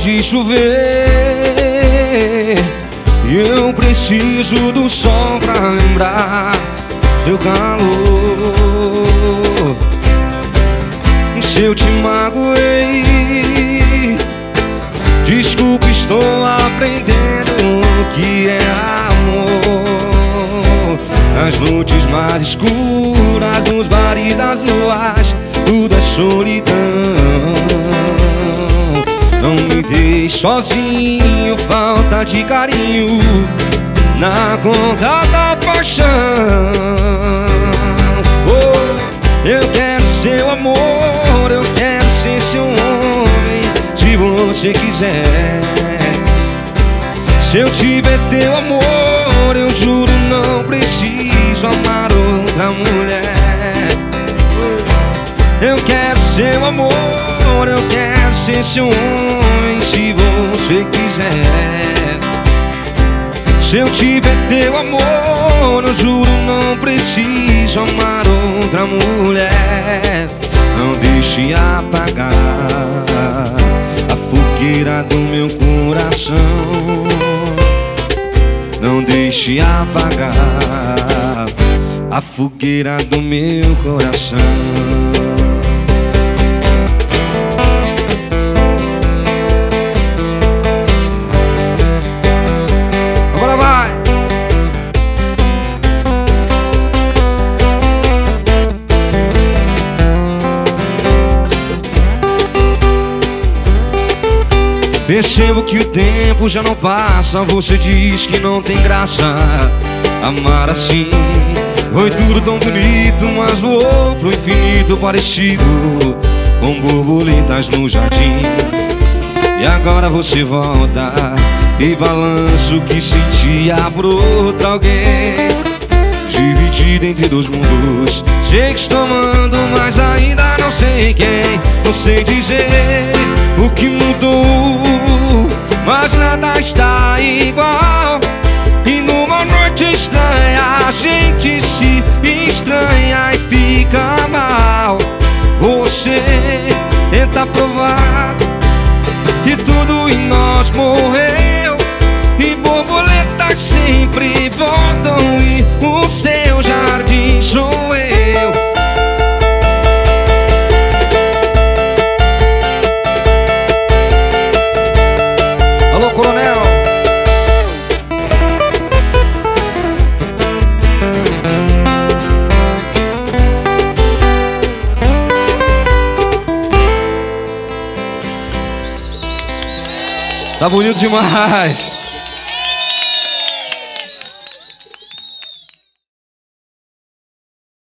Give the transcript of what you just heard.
de chover e eu preciso do sol pra lembrar seu calor. Se eu te magoei, desculpa, estou aprendendo o que é amor. Nas noites mais escuras, nos bares das luas, tudo é solidão. Não me deixe sozinho, falta de carinho na conta da paixão. Oh, eu quero seu amor, eu quero ser seu homem, se você quiser. Se eu tiver teu amor, eu juro não preciso amar outra mulher. Eu quero seu amor, eu quero ser seu homem, se você quiser. Se eu tiver teu amor, eu juro não preciso amar outra mulher. Não deixe apagar a fogueira do meu coração. Não deixe apagar a fogueira do meu coração. Agora vai! Percebo que o tempo já não passa. Você diz que não tem graça amar assim. Foi tudo tão bonito, mas voou pro infinito, parecido com borboletas no jardim. E agora você volta e balança o que sentia por outra alguém. Dividido entre dois mundos, sei que estou amando, mas ainda não sei quem. Não sei dizer o que mudou, mas nada está igual. E numa noite estranha a gente se estranha e fica mal. Você tenta provar que tudo em nós morreu, e borboletas sempre voltam, e o seu jardim sou eu. Alô, coronel. Tá bonito demais.